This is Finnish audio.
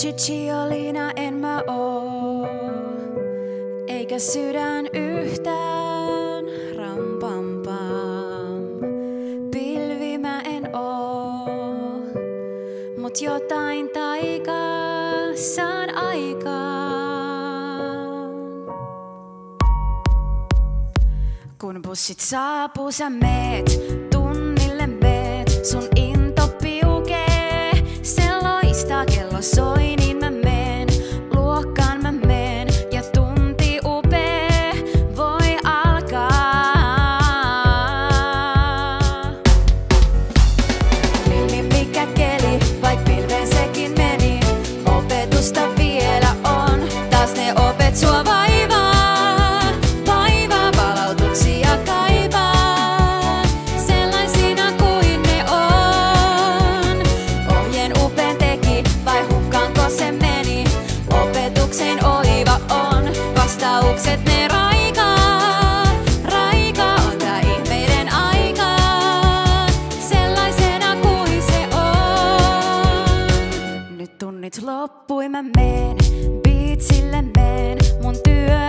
Cicciolina en mä oo, eikä sydän yhtään. Ram pam, pilvi mä en oo, mut jotain taikaa saan aikaan. Kun bussit saapuu sä meet, tunnille meet, sun into piukee, se loistaa, kello soi niin mä meen, luokkaan mä meen ja tunti upee voi alkaa. Mikä keli, vaik pilveen sekin meni, opetusta vielä on, taas ne opet sua vaivaa. Palautuksia kaipaa, sellaisina kuin ne on. Ohjeen upeen teki, vai hukkaanko se meni? Opetuksen oiva on, vastaukset ne raikaa. Raika on tää ihmeiden aika, sellaisena kuin se on. Nyt tunnit loppui, mä meen, beatsille meen, mun työ